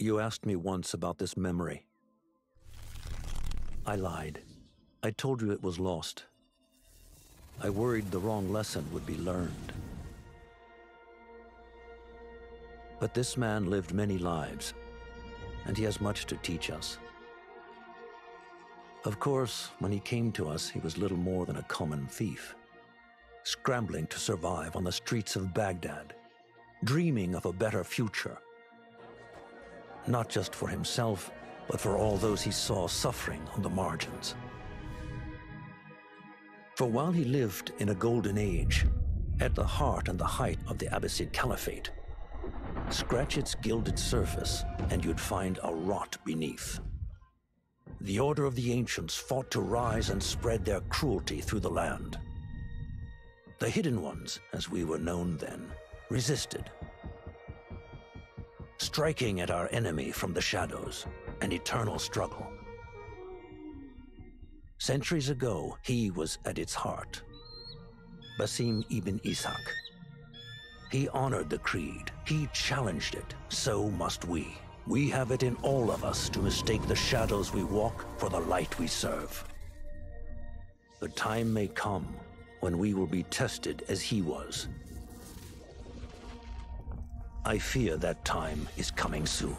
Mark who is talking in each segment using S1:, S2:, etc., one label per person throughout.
S1: You asked me once about this memory. I lied. I told you it was lost. I worried the wrong lesson would be learned. But this man lived many lives, and he has much to teach us. Of course, when he came to us, he was little more than a common thief, scrambling to survive on the streets of Baghdad, dreaming of a better future. Not just for himself, but for all those he saw suffering on the margins. For while he lived in a golden age, at the heart and the height of the Abbasid Caliphate, scratch its gilded surface and you'd find a rot beneath. The Order of the Ancients fought to rise and spread their cruelty through the land. The Hidden Ones, as we were known then, resisted, striking at our enemy from the shadows, an eternal struggle. Centuries ago, he was at its heart, Basim ibn Ishaq. He honored the creed, he challenged it, so must we. We have it in all of us to mistake the shadows we walk for the light we serve. The time may come when we will be tested as he was. I fear that time is coming soon.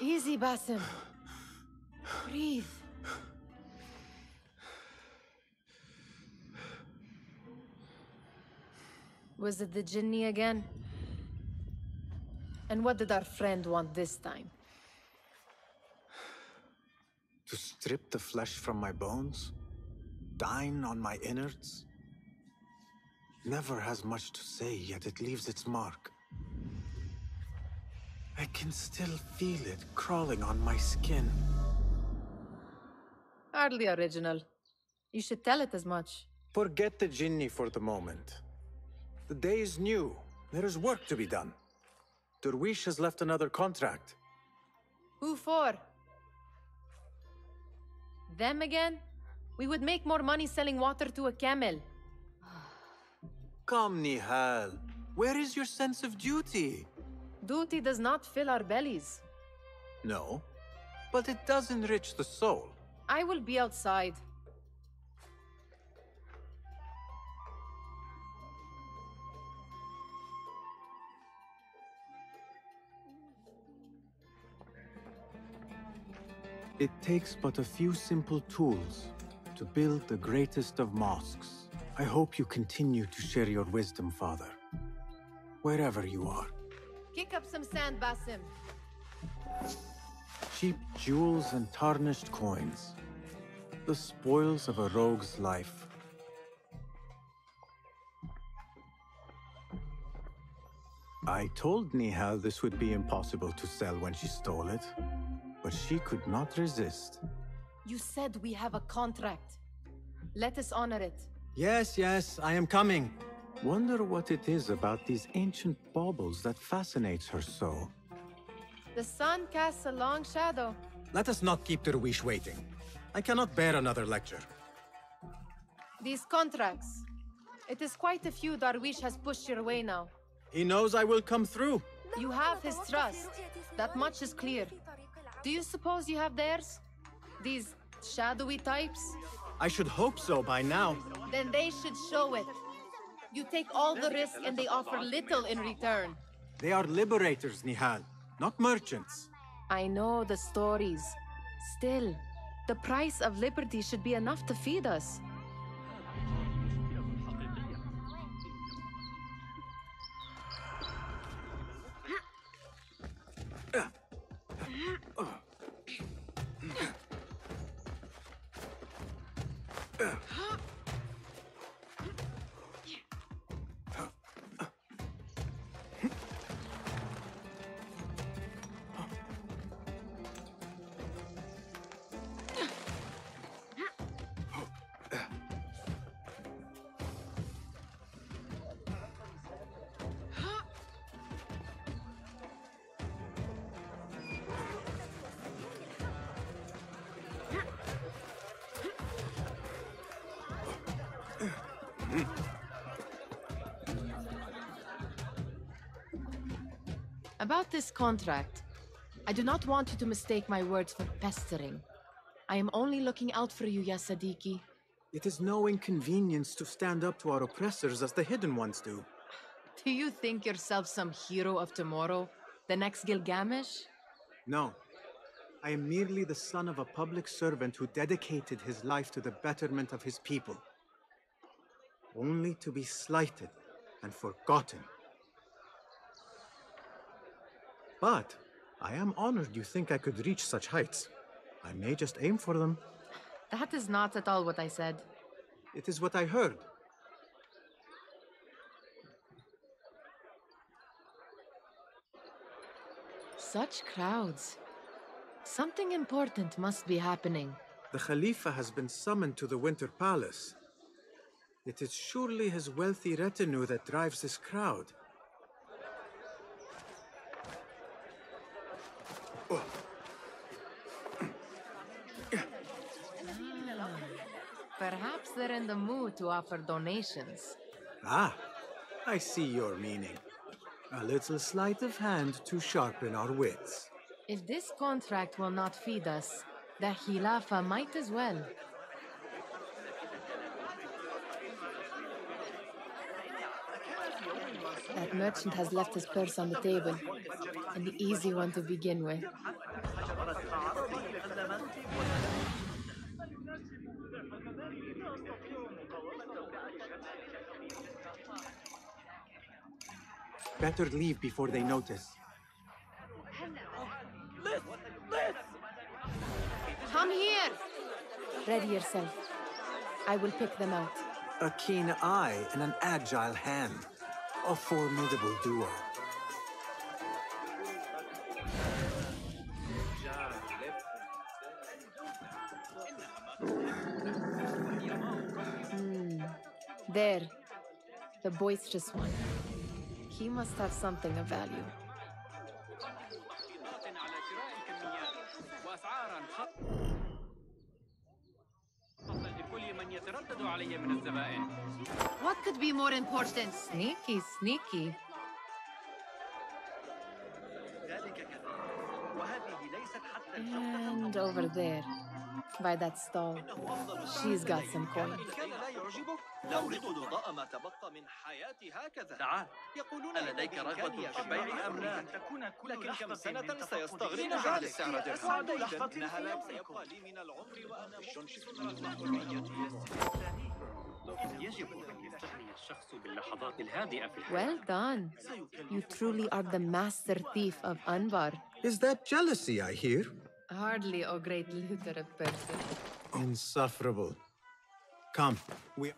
S2: Easy, Basim. Breathe. Was it the Jinni again? And what did our friend want this time?
S3: To strip the flesh from my bones? Dine on my innards? Never has much to say, yet it leaves its mark. I can still feel it crawling on my skin.
S2: Hardly original. You should tell it as much.
S3: Forget the Jinni for the moment. The day is new. There is work to be done. Derwish has left another contract.
S2: Who for? Them again? We would make more money selling water to a camel.
S3: Come, Nihal. Where is your sense of duty?
S2: Duty does not fill our bellies.
S3: No, but it does enrich the soul.
S2: I will be outside.
S3: It takes but a few simple tools to build the greatest of mosques. I hope you continue to share your wisdom, Father, wherever you are.
S2: Kick up some sand, Basim.
S3: Cheap jewels and tarnished coins. The spoils of a rogue's life. I told Nihal this would be impossible to sell when she stole it, but she could not resist.
S2: You said we have a contract. Let us honor it.
S3: Yes, I am coming. Wonder what it is about these ancient baubles that fascinates her so.
S2: The sun casts a long shadow.
S3: Let us not keep Derwish waiting. I cannot bear another lecture.
S2: These contracts. It is quite a few Darwish has pushed your way now.
S3: He knows I will come through.
S2: You have his trust. That much is clear. Do you suppose you have theirs? These shadowy types?
S3: I should hope so by now.
S2: Then they should show it. You take all the risk and they offer little in return.
S3: They are liberators, Nihal, not merchants.
S2: I know the stories. Still, the price of liberty should be enough to feed us. About this contract, I do not want you to mistake my words for pestering. I am only looking out for you, ya Sadiki.
S3: It is no inconvenience to stand up to our oppressors as the Hidden Ones do.
S2: Do you think yourself some hero of tomorrow? The next Gilgamesh?
S3: No. I am merely the son of a public servant who dedicated his life to the betterment of his people. Only to be slighted and forgotten. But I am honored you think I could reach such heights. I may just aim for them.
S2: That is not at all what I said.
S3: It is what I heard.
S2: Such crowds. Something important must be happening.
S3: The Khalifa has been summoned to the Winter Palace. It is surely his wealthy retinue that drives this crowd.
S2: Perhaps they're in the mood to offer donations.
S3: Ah, I see your meaning. A little sleight of hand to sharpen our wits.
S2: If this contract will not feed us, the Khilafah might as well. That merchant has left his purse on the table. An easy one to begin with.
S3: Better leave before they notice.
S2: Come here! Ready yourself. I will pick them out.
S3: A keen eye and an agile hand. A formidable duo.
S2: There. The boisterous one. He must have something of value. What could be more important? Sneaky, sneaky. And over there, by that stall, she's got some coin.
S4: لا أريد إضاء ما تبقى من حياتي هكذا. تعال. يقولون ألديك رغبة في البيع أم لا؟ لكن كم سنة سيستغرق جعل السعر درهم؟ إنها لا سيبقى لي من العمر وأنا يجب أن يستغني الشخص باللحظات الهادئة في الحياة.
S2: Well done. You truly are the master thief of Anbar.
S3: Is that jealousy I hear?
S2: Hardly, O great looter of Persia.
S3: Insufferable. Come, we...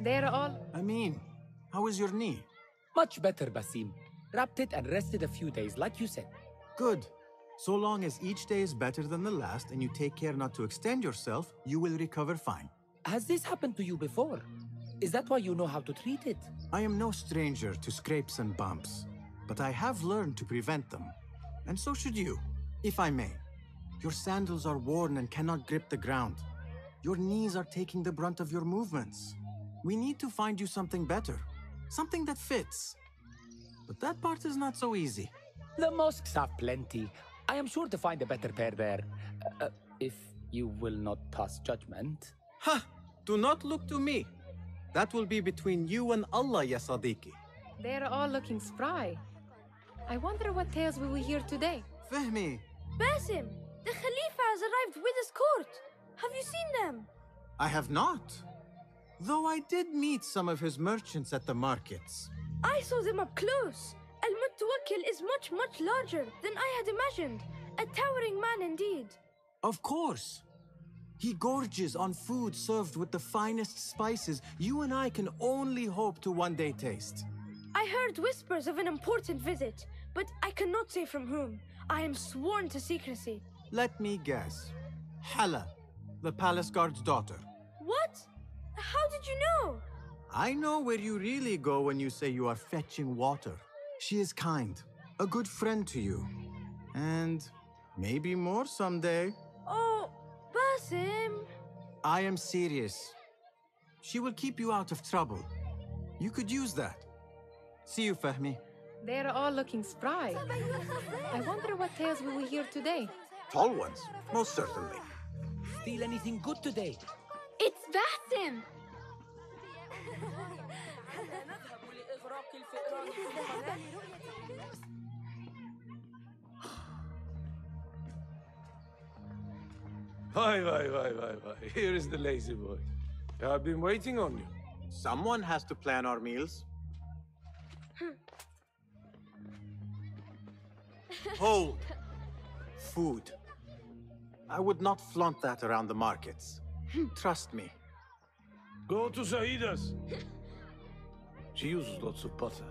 S2: They're all...
S3: Amin, how is your knee?
S5: Much better, Basim. Wrapped it and rested a few days, like you said.
S3: Good. So long as each day is better than the last and you take care not to extend yourself, you will recover fine.
S5: Has this happened to you before? Is that why you know how to treat it?
S3: I am no stranger to scrapes and bumps, but I have learned to prevent them. And so should you, if I may. Your sandals are worn and cannot grip the ground. Your knees are taking the brunt of your movements. We need to find you something better, something that fits. But that part is not so easy.
S5: The mosques have plenty. I am sure to find a better pair there. If you will not pass judgment.
S3: Ha! Do not look to me. That will be between you and Allah, ya Sadiqi.
S2: They're all looking spry. I wonder what tales we will hear today.
S3: Fahmi.
S6: Basim, the Khalifa has arrived with his court. Have you seen them?
S3: I have not. Though I did meet some of his merchants at the markets.
S6: I saw them up close. Al-Mutawakkil is much, much larger than I had imagined. A towering man indeed.
S3: Of course. He gorges on food served with the finest spices you and I can only hope to one day taste.
S6: I heard whispers of an important visit, but I cannot say from whom. I am sworn to secrecy.
S3: Let me guess. Hala, the palace guard's daughter.
S6: What? How did you know?
S3: I know where you really go when you say you are fetching water. She is kind, a good friend to you. And maybe more someday.
S6: Oh, Basim.
S3: I am serious. She will keep you out of trouble. You could use that. See you, Fahmi.
S2: They're all looking spry. I wonder what tales we will hear today.
S3: Tall ones, most certainly.
S5: Steal anything good today?
S6: It's Basim!
S7: Hi. Here is the lazy boy. I've been waiting on you.
S3: Someone has to plan our meals. Hold. Food. I would not flaunt that around the markets. Trust me.
S7: Go to Saida's. She uses lots of butter.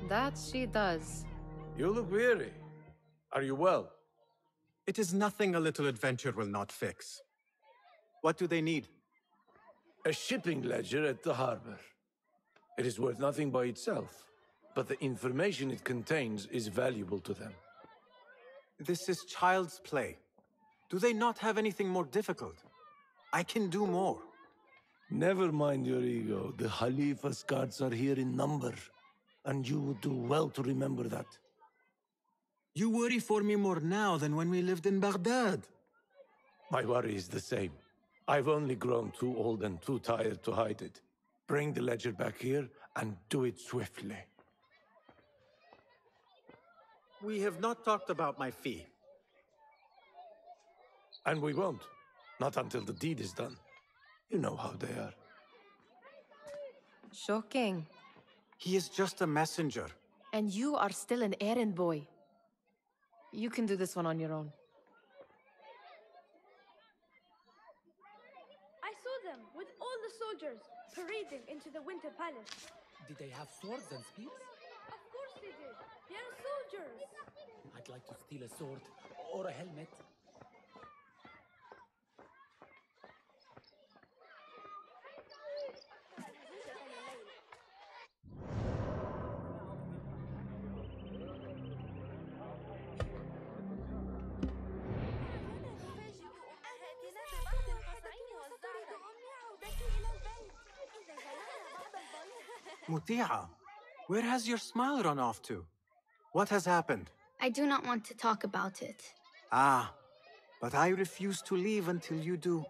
S2: That she does.
S7: You look weary. Are you well?
S3: It is nothing a little adventure will not fix. What do they need?
S7: A shipping ledger at the harbor. It is worth nothing by itself, but the information it contains is valuable to them.
S3: This is child's play. Do they not have anything more difficult? I can do more.
S7: Never mind your ego. The Khalifa's guards are here in number, and you would do well to remember that.
S3: You worry for me more now than when we lived in Baghdad.
S7: My worry is the same. I've only grown too old and too tired to hide it. Bring the ledger back here, and do it swiftly.
S3: We have not talked about my fee.
S7: And we won't. Not until the deed is done. You know how they are.
S2: Shocking.
S3: He is just a messenger.
S2: And you are still an errand boy. You can do this one on your own.
S6: I saw them with all the soldiers parading into the Winter Palace.
S5: Did they have swords and spears?
S6: Of course they did. They are soldiers.
S5: I'd like to steal a sword or a helmet.
S3: Muti'a, where has your smile run off to? What has happened?
S8: I do not want to talk about it.
S3: Ah, but I refuse to leave until you do.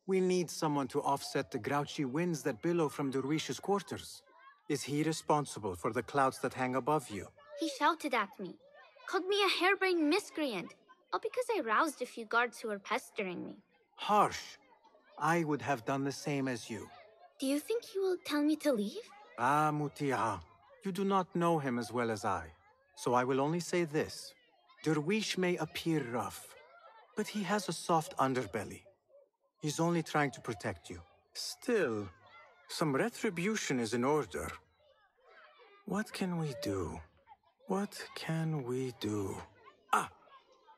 S3: We need someone to offset the grouchy winds that billow from Derwish's quarters. Is he responsible for the clouds that hang above you?
S8: He shouted at me, called me a harebrained miscreant, all because I roused a few guards who were pestering me.
S3: Harsh. I would have done the same as you.
S8: Do you think he will tell me to leave?
S3: Ah, Mutia, you do not know him as well as I. So I will only say this. Derwish may appear rough, but he has a soft underbelly. He's only trying to protect you. Still, some retribution is in order. What can we do? What can we do? Ah!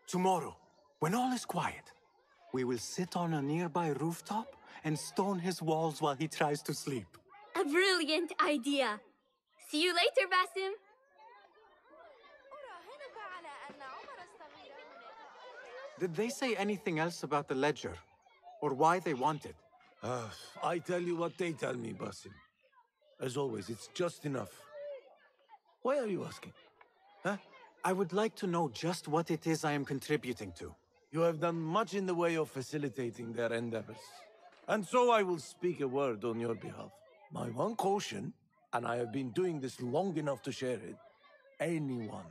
S3: Tomorrow, when all is quiet, we will sit on a nearby rooftop and stone his walls while he tries to sleep.
S8: A brilliant idea. See you later, Basim.
S3: Did they say anything else about the ledger? Or why they want it?
S7: I tell you what they tell me, Basim. As always, it's just enough. Why are you asking? Huh?
S3: I would like to know just what it is I am contributing to.
S7: You have done much in the way of facilitating their endeavors. And so I will speak a word on your behalf. My one caution, and I have been doing this long enough to share it, anyone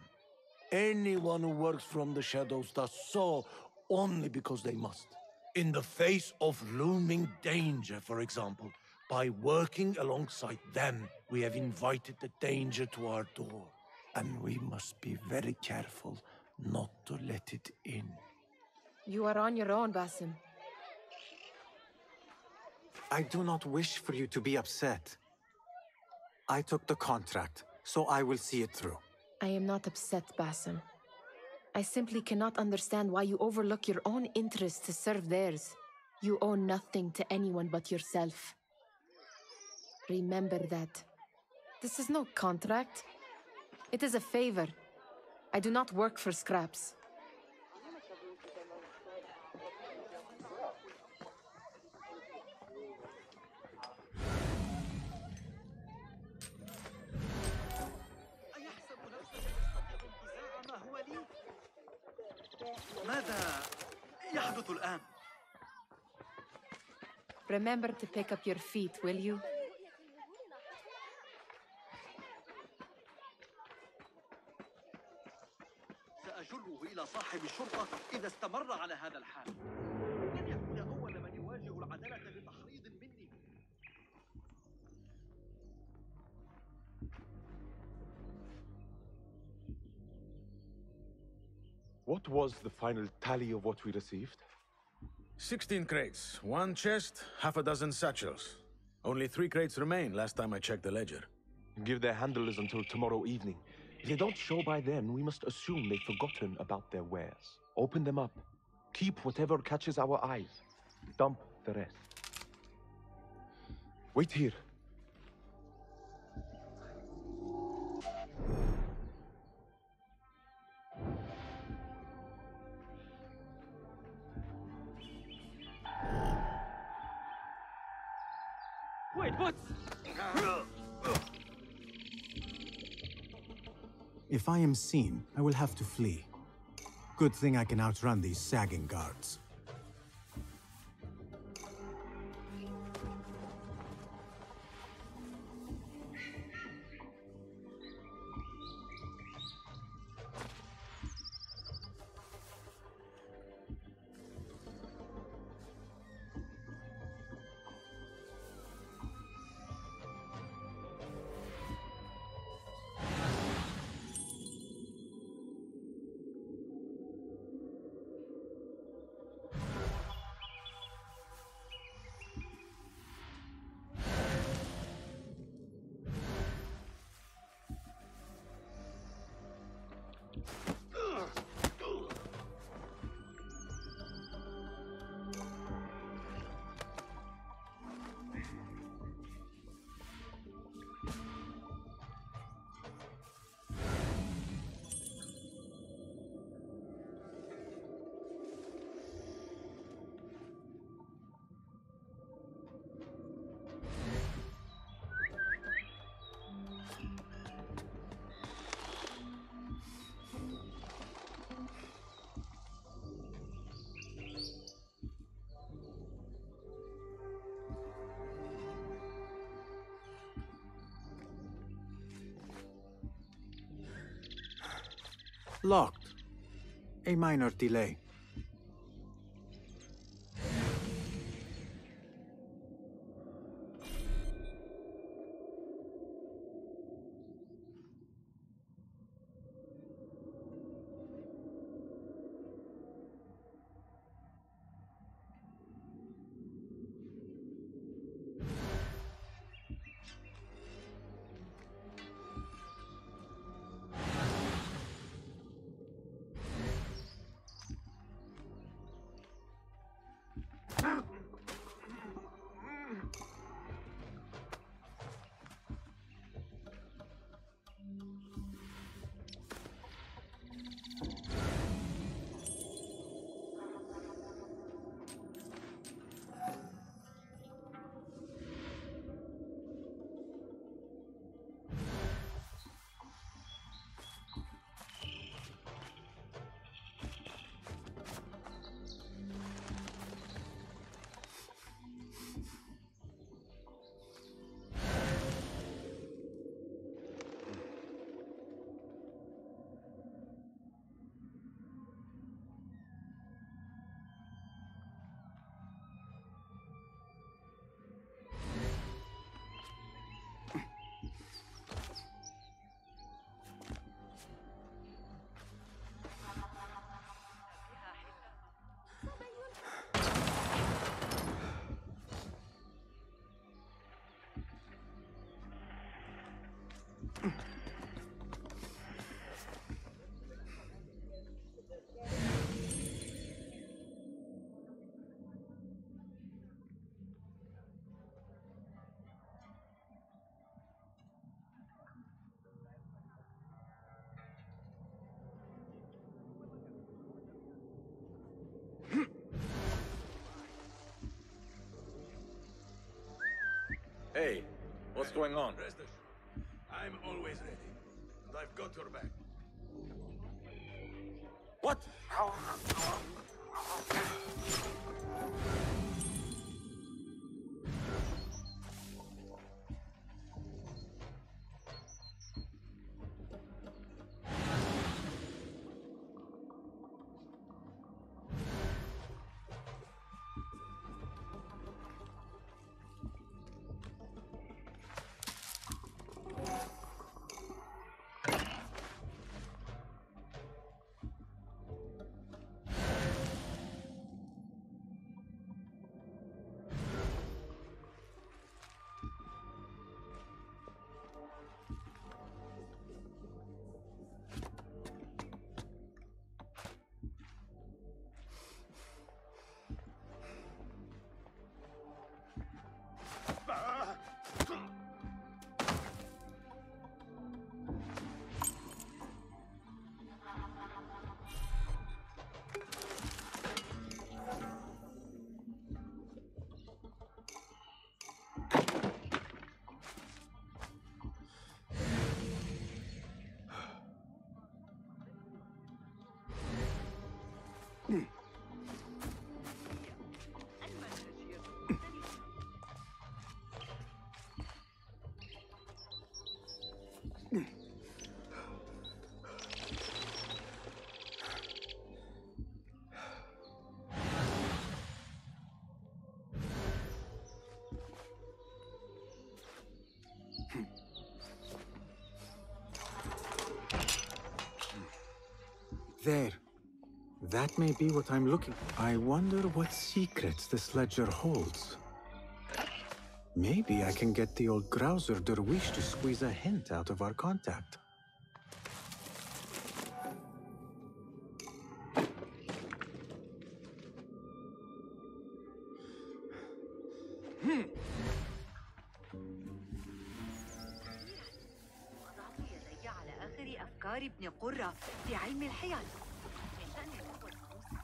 S7: who works from the shadows does so only because they must. In the face of looming danger, for example, by working alongside them, we have invited the danger to our door. And we must be very careful not to let it in.
S2: You are on your own, Basim.
S3: I do not wish for you to be upset. I took the contract, so I will see it through.
S2: I am not upset, Basim. I simply cannot understand why you overlook your own interests to serve theirs. You owe nothing to anyone but yourself. Remember that. This is no contract. It is a favor. I do not work for scraps.
S4: ماذا يحدث الآن؟
S2: Remember to pick up your feet, will you?
S4: سأجره إلى صاحب الشرطة إذا استمر على هذا الحال. لن يكون أول من يواجه العدالة بتحريض مني.
S9: What was the final tally of what we received?
S10: 16 crates, 1 chest, half a dozen satchels. Only 3 crates remain last time I checked the ledger.
S9: Give their handlers until tomorrow evening. If they don't show by then, we must assume they've forgotten about their wares. Open them up. Keep whatever catches our eye. Dump the rest. Wait here.
S4: Wait, what?
S3: If I am seen, I will have to flee. Good thing I can outrun these sagging guards. Locked. A minor delay.
S10: Hey, what's going on? Rest assured, I'm always ready. And I've got your back. What?
S3: There. That may be what I'm looking for. I wonder what secrets this ledger holds. Maybe I can get the old grouser Derwish to squeeze a hint out of our contact.
S11: أفكار ابن قرة في علم الحيل من شأن القوة الخموسة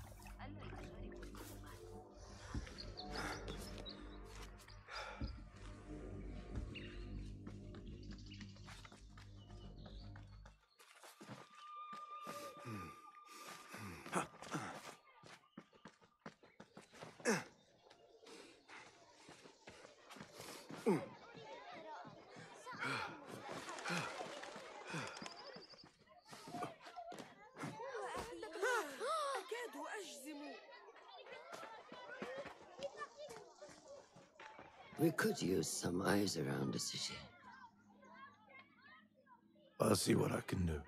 S11: ألا يشارك المعلومات.
S12: We could use some eyes around the city.
S7: I'll see what I can do.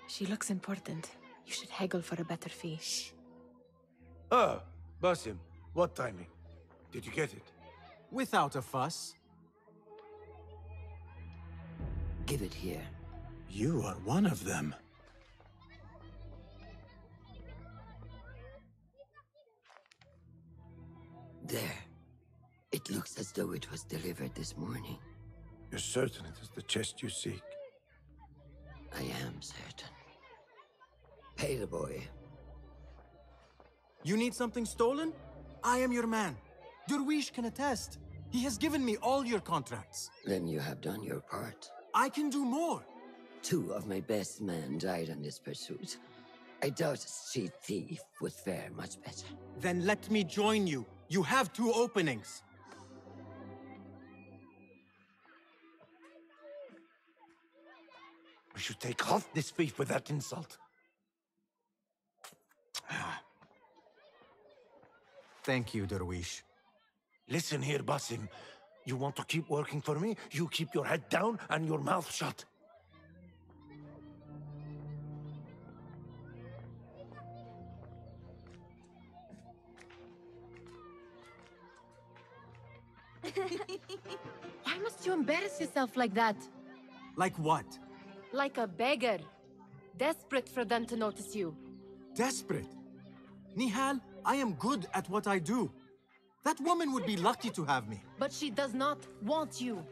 S2: She looks important. You should haggle for a better fee.
S7: Ah, Basim, what timing? Did you get it?
S3: Without a fuss.
S12: Give it here.
S3: You are one of them.
S12: There. It looks as though it was delivered this morning.
S7: You're certain it is the chest you seek?
S12: I am certain. Pay the boy.
S3: You need something stolen? I am your man. Derwish can attest. He has given me all your contracts.
S12: Then you have done your part.
S3: I can do more.
S12: 2 of my best men died on this pursuit. I doubt a street thief would fare much better.
S3: Then let me join you. You have 2 openings.
S7: We should take half this beef with that insult.
S3: Thank you, Derwish.
S7: Listen here, Basim. You want to keep working for me? You keep your head down and your mouth shut.
S2: Why must you embarrass yourself like that?
S3: Like what?
S2: Like a beggar. Desperate for them to notice you.
S3: Desperate? Nihal, I am good at what I do. That woman would be lucky to have me.
S2: But she does not want you.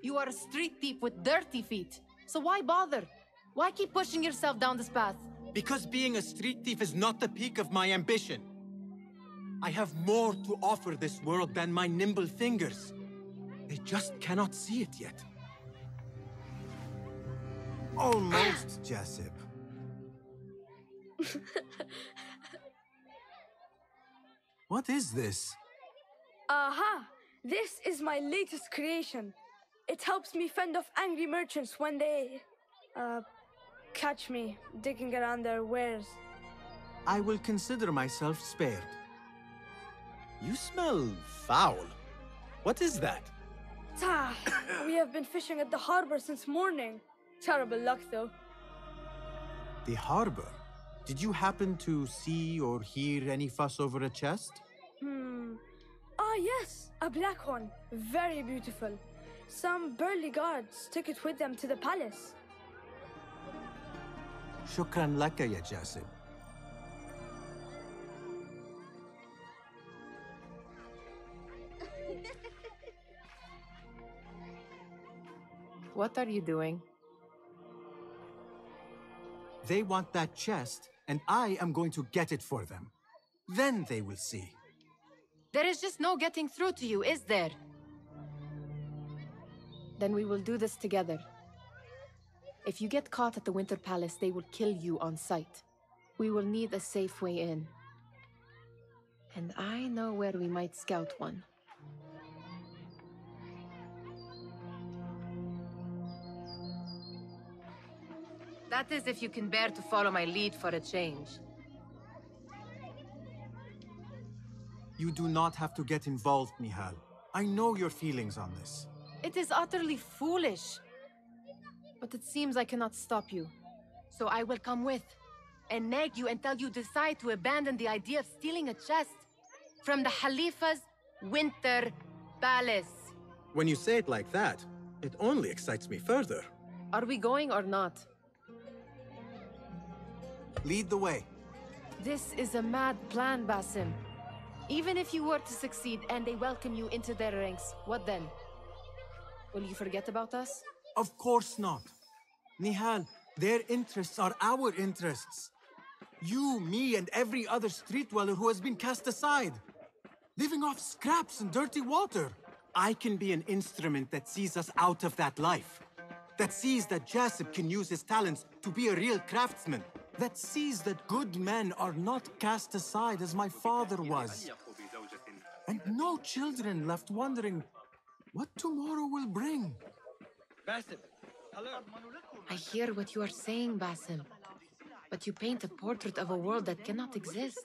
S2: You are a street thief with dirty feet. So why bother? Why keep pushing yourself down this path?
S3: Because being a street thief is not the peak of my ambition. I have more to offer this world than my nimble fingers. They just cannot see it yet. Almost, Jasip. What is this?
S6: Aha! This is my latest creation. It helps me fend off angry merchants when they... catch me digging around their wares.
S3: I will consider myself spared. You smell foul. What is that?
S6: We have been fishing at the harbor since morning. Terrible luck, though.
S3: The harbor? Did you happen to see or hear any fuss over a chest?
S6: Ah, yes, a black one. Very beautiful. Some burly guards took it with them to the palace.
S3: Shukran laka, ya Jasib.
S2: What are you doing?
S3: They want that chest, and I am going to get it for them. Then they will see.
S2: There is just no getting through to you, is there? Then we will do this together. If you get caught at the Winter Palace, they will kill you on sight. We will need a safe way in. And I know where we might scout one. That is if you can bear to follow my lead for a change.
S3: You do not have to get involved, Nihal. I know your feelings on this.
S2: It is utterly foolish. But it seems I cannot stop you. So I will come with, and nag you until you decide to abandon the idea of stealing a chest from the Khalifa's Winter Palace.
S3: When you say it like that, it only excites me further.
S2: Are we going or not?
S3: Lead the way.
S2: This is a mad plan, Basim. Even if you were to succeed and they welcome you into their ranks, what then? Will you forget about us?
S3: Of course not. Nihal, their interests are our interests. You, me, and every other street dweller who has been cast aside. Living off scraps and dirty water. I can be an instrument that sees us out of that life. That sees that Jasip can use his talents to be a real craftsman. That sees that good men are not cast aside as my father was. And no children left wondering what tomorrow will bring.
S2: I hear what you are saying, Basim. But you paint a portrait of a world that cannot exist.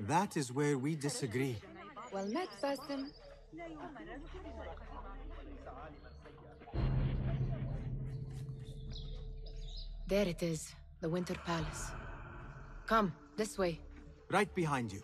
S3: That is where we disagree.
S2: Well met, Basim. There it is, the Winter Palace. Come, this way.
S3: Right behind you.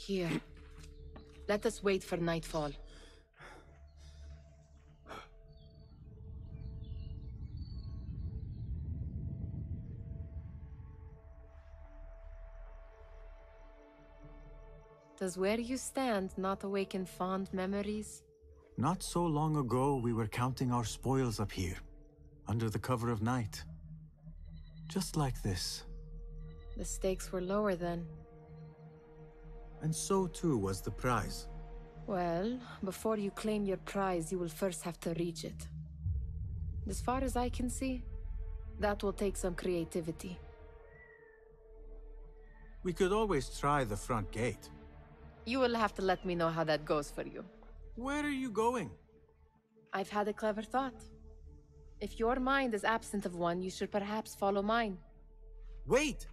S2: Here. Let us wait for nightfall. Does where you stand not awaken fond memories?
S3: Not so long ago, we were counting our spoils up here, under the cover of night. Just like this.
S2: The stakes were lower then.
S3: And so too was the prize.
S2: Well, before you claim your prize, you will first have to reach it. As far as I can see, that will take some creativity.
S3: We could always try the front gate.
S2: You will have to let me know how that goes for you.
S3: Where are you going?
S2: I've had a clever thought. If your mind is absent of one, you should perhaps follow mine.
S3: Wait!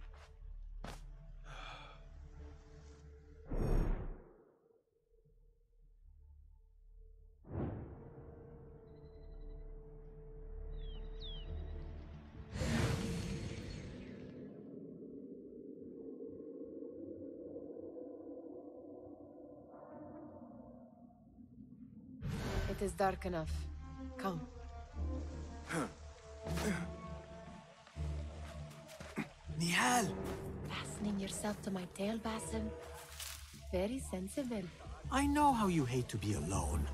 S2: It is dark enough. Come.
S3: Nihal!
S2: Fastening yourself to my tail, Basim? Very sensible.
S3: I know how you hate to be alone.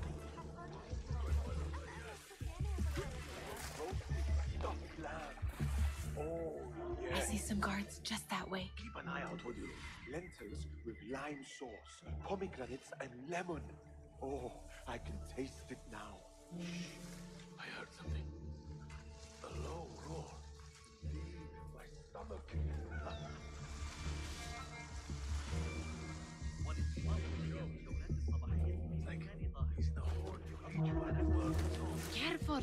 S2: I see some guards just that way.
S7: Keep an eye out, would you? Lentils with lime sauce, pomegranates, and lemon. Oh, I can taste it now.
S10: I heard something.
S7: A low roar. My stomach.
S2: Careful!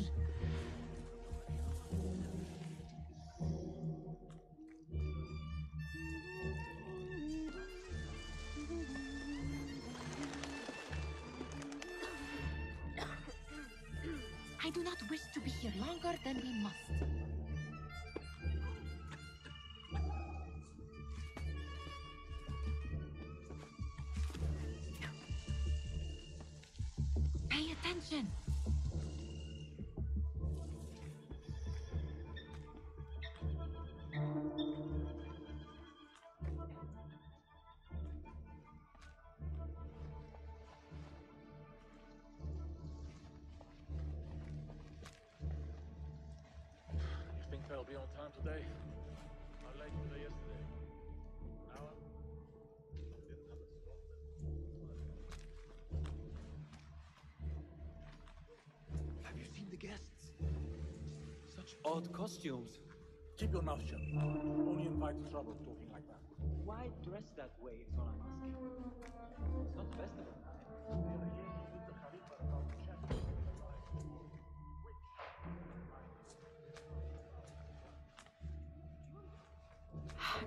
S2: I do not wish to be here longer than we must. Pay attention!
S10: You think they'll be on time today? How late were they yesterday? An hour? Didn't have a stop.
S13: Have you seen the guests? Such odd costumes.
S10: Keep your mouth shut. Only invites trouble talking like that.
S13: Why dress that way is what I'm asking. It's not festival time.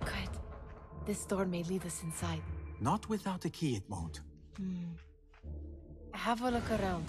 S2: Good. This door may lead us inside.
S3: Not without a key, it won't.
S2: Have a look around.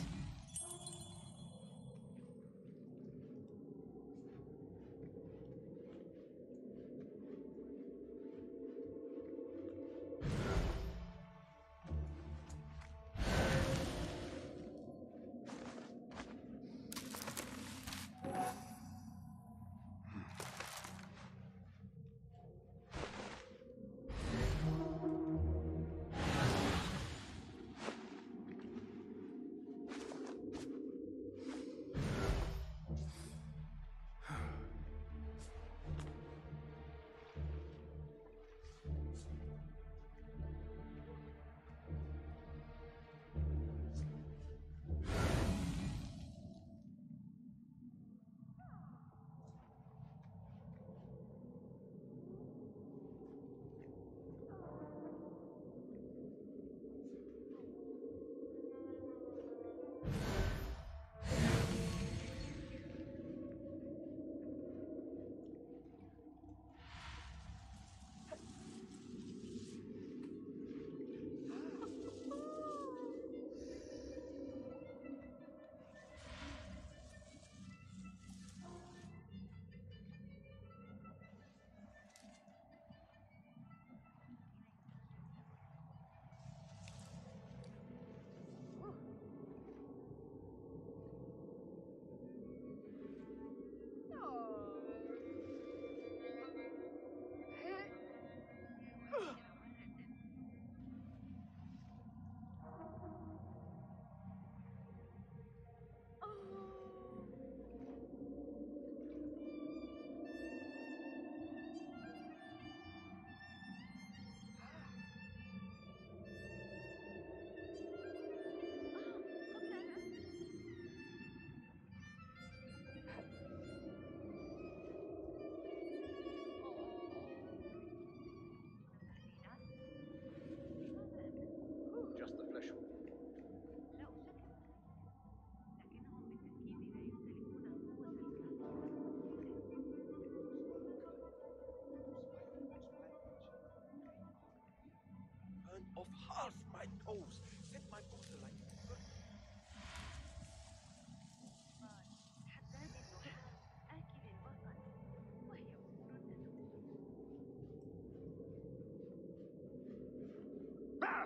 S7: Of half my toes. Set my body like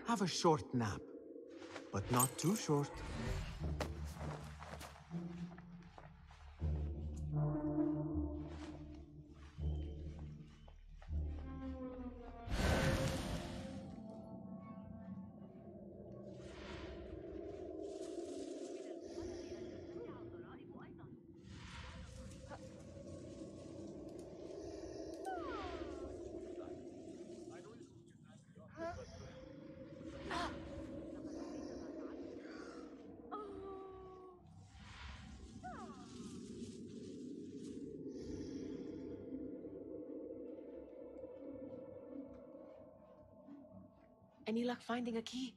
S3: Have a short nap, but not too short.
S2: Any luck finding a key?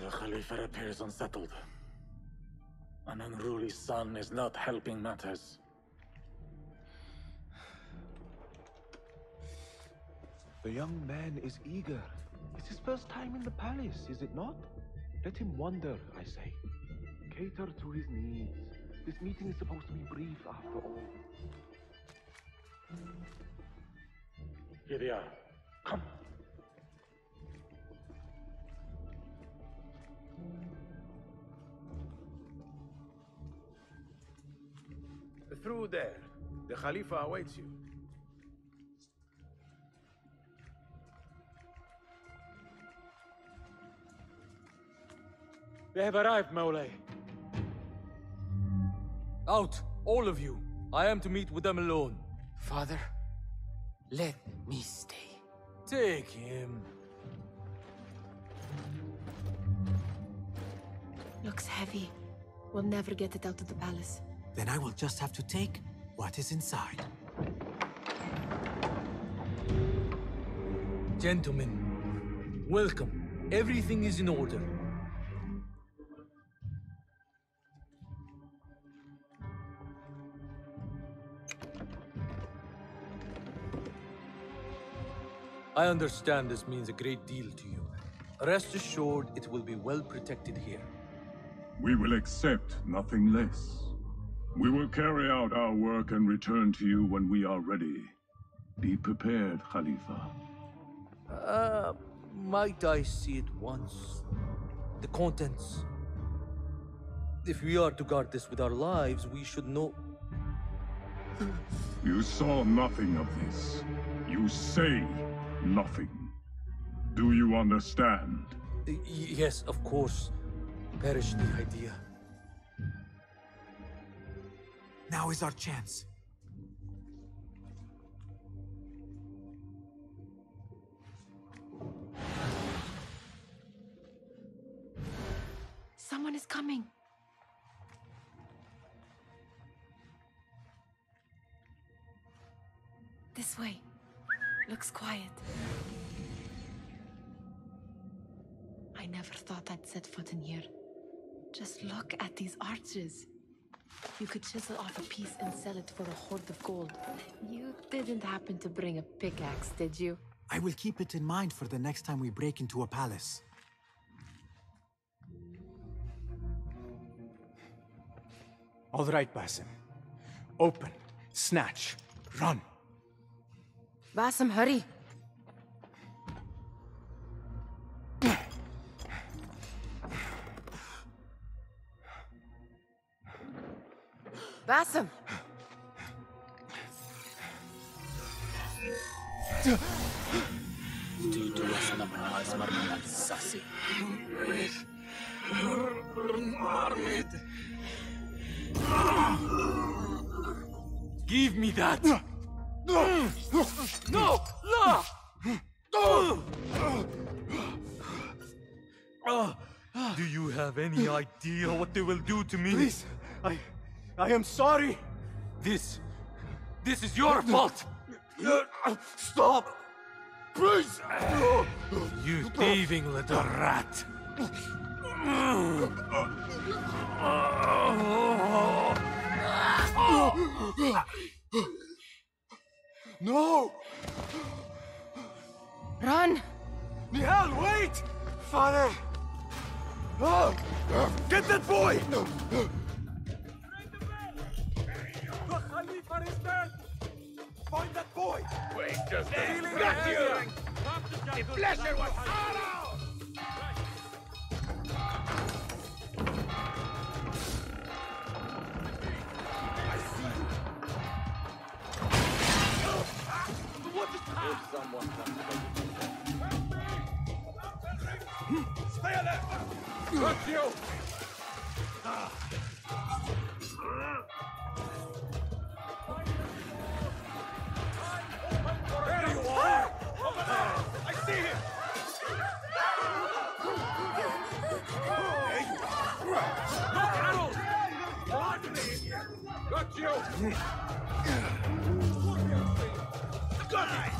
S10: The Khalifa appears unsettled. An unruly son is not helping matters.
S9: The young man is eager. It's his first time in the palace, is it not? Let him wander, I say. Cater to his needs. This meeting is supposed to be brief, after all.
S10: Here they are. Come.
S14: Through there. The Khalifa awaits you.
S15: They have arrived, Mawlay. Out, all of you. I am to meet with them alone.
S5: Father, let me stay.
S15: Take him.
S2: Looks heavy. We'll never get it out of the palace.
S3: Then I will just have to take what is inside.
S15: Gentlemen, welcome. Everything is in order. I understand this means a great deal to you. Rest assured, it will be well protected here.
S16: We will accept nothing less. We will carry out our work and return to you when we are ready. Be prepared, Khalifa.
S15: Might I see it once? The contents. If we are to guard this with our lives, we should know...
S16: You saw nothing of this. You say nothing. Do you understand?
S15: Yes, of course. Perish the idea.
S3: Now is our chance.
S2: Someone is coming. This way. Looks quiet. I never thought I'd set foot in here. Just look at these arches. You could chisel off a piece and sell it for a hoard of gold. You didn't happen to bring a pickaxe, did you?
S3: I will keep it in mind for the next time we break into a palace. All right, Basim. Open, snatch, run.
S2: Basim, hurry. Basim!
S15: Give me that! No! No! Do you have any idea what they will do to me?
S3: Please, I am sorry.
S15: This is your fault.
S3: Stop! Please!
S15: You thieving little rat!
S3: No!
S2: Run!
S3: Nihal, wait! Father! Get that boy!
S14: The Khalifa is dead! Find that boy!
S17: Wait just a minute! Got you! The pleasure was all out!
S14: If someone comes to stay alert! Got you! There you are! Over there! I see him! No arrows!
S17: Got you! Got it!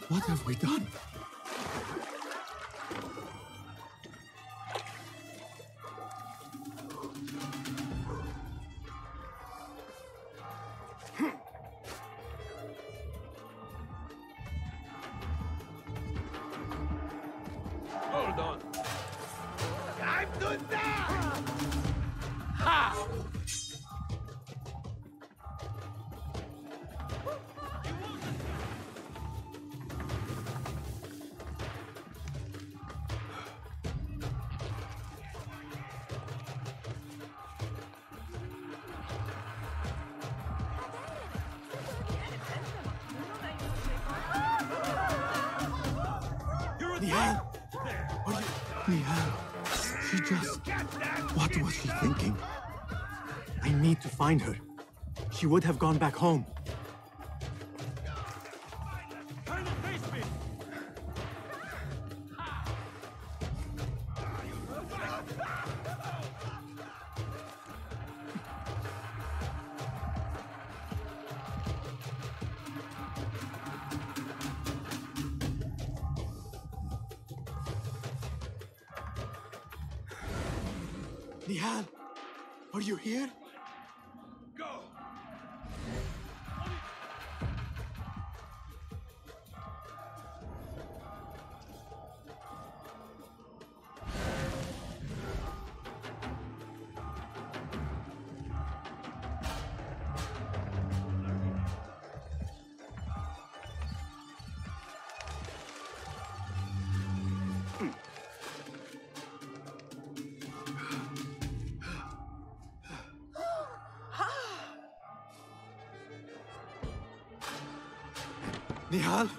S3: What have we done?
S17: Hold on. I'm to die!
S5: Ha!
S3: Nihal! Nihal, she just... What was she thinking? I need to find her. She would have gone back home. Nihal, are you here?
S17: Go!
S3: Nihal?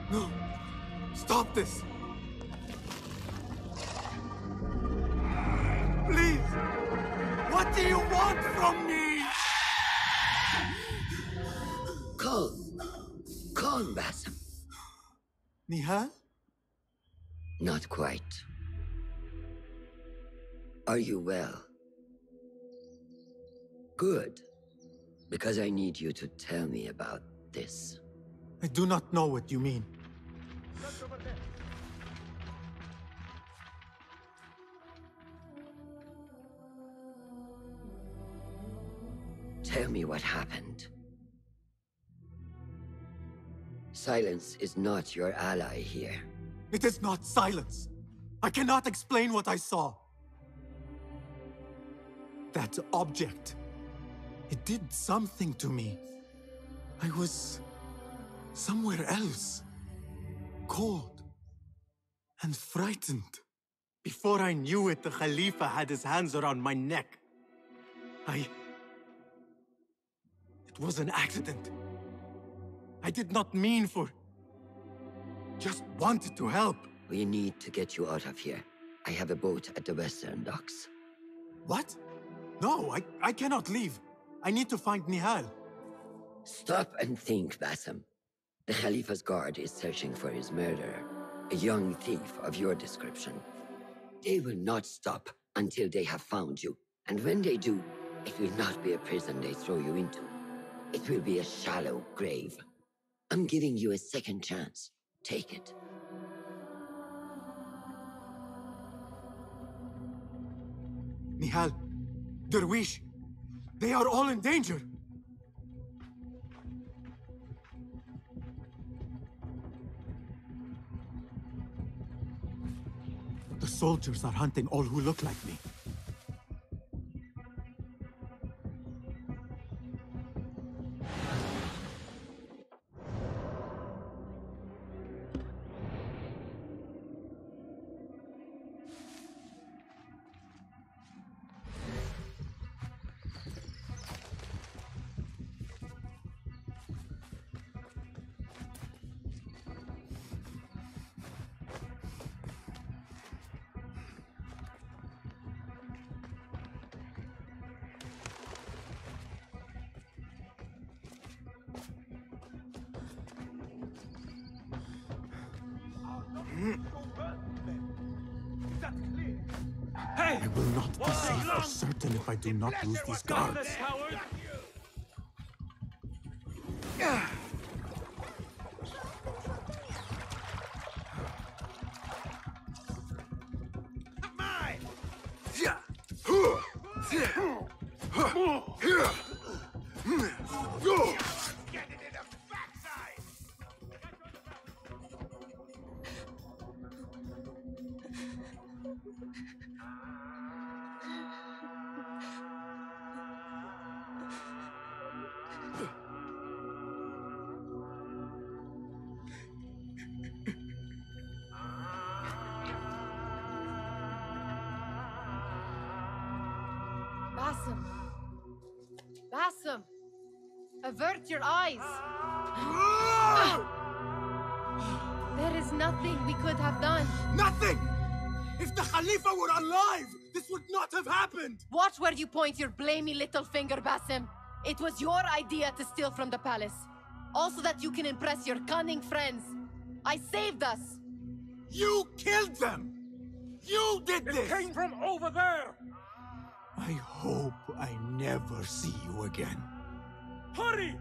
S3: No! Stop this! Please! What do you want from me?
S12: Calm. Calm, Basim.
S3: Nihal?
S12: Not quite. Are you well? Good. Because I need you to tell me about this.
S3: I do not know what you mean.
S12: Tell me what happened. Silence is not your ally here.
S3: It is not silence. I cannot explain what I saw. That object. It did something to me. I was somewhere else. Cold and frightened. Before I knew it, the Khalifa had his hands around my neck. It was an accident. I did not mean for... Just wanted to help.
S12: We need to get you out of here. I have a boat at the western docks.
S3: What? No, I cannot leave. I need to find Nihal.
S12: Stop and think, Basim. The Khalifa's guard is searching for his murderer, a young thief of your description. They will not stop until they have found you. And when they do, it will not be a prison they throw you into. It will be a shallow grave. I'm giving you a second chance Take it.
S3: Nihal, Derwish, they are all in danger. The soldiers are hunting all who look like me.
S17: Hey!
S3: I will not be safe or certain if I do not lose these guards.
S2: Basim! Basim! Avert your eyes! There is nothing we could have done.
S3: Nothing! If the Khalifa were alive, this would not have happened!
S2: Watch where you point your blamey little finger, Basim. It was your idea to steal from the palace. Also that you can impress your cunning friends. I saved us!
S3: You killed them! You did this!
S17: It came from over there!
S3: I hope I never see you again.
S17: Hurry!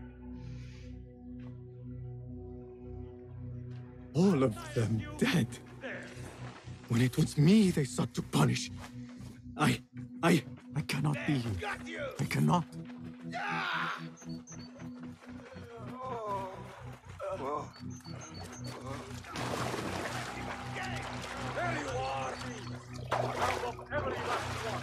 S3: All of them dead. When it was me they sought to punish. I cannot be here. I cannot.
S17: There you are! Round up every last one!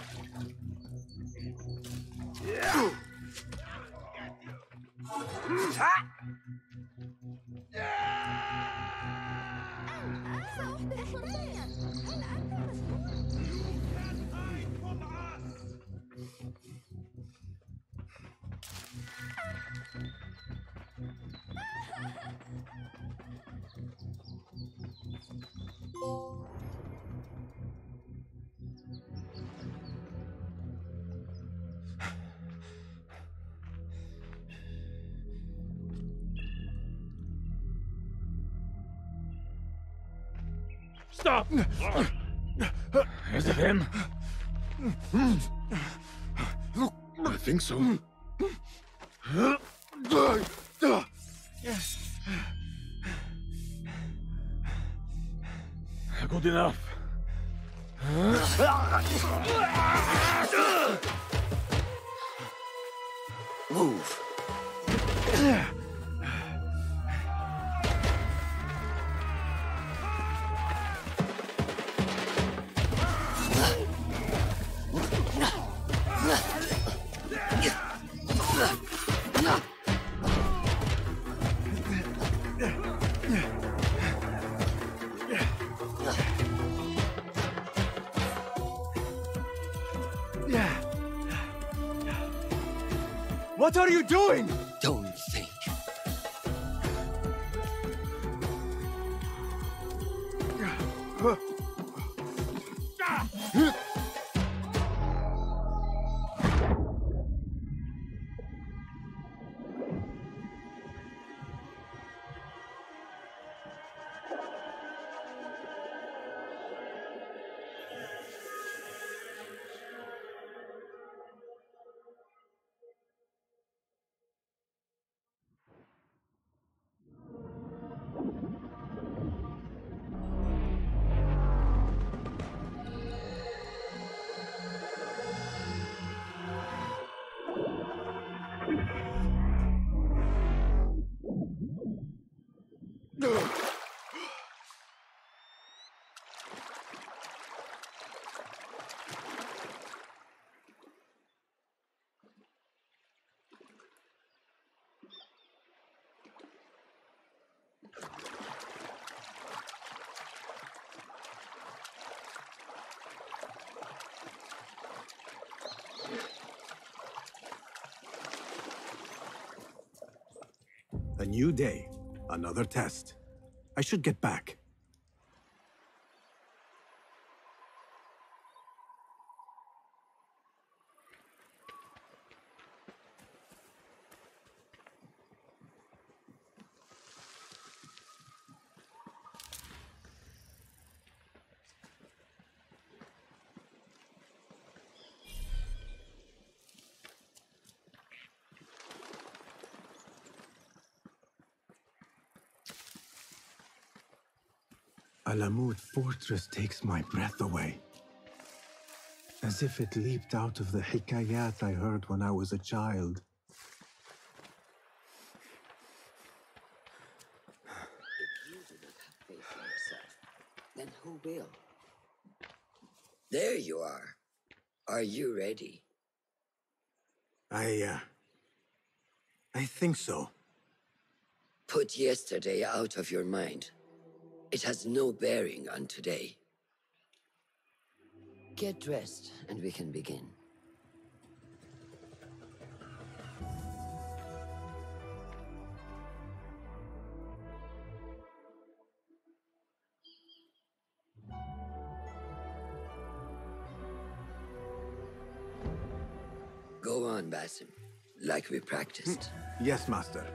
S17: Stop! Is it him?
S7: I think so.
S17: Good enough.
S12: Move.
S3: What are you doing?
S12: Don't think.
S3: A new day, another test. I should get back. Alamut Fortress takes my breath away. As if it leaped out of the hikayat I heard when I was a child.
S12: If you do not have faith in yourself, then who will? There you are. Are you ready?
S3: I think so.
S12: Put yesterday out of your mind. It has no bearing on today. Get dressed, and we can begin. Go on, Basim, like we practiced.
S3: Yes, Master.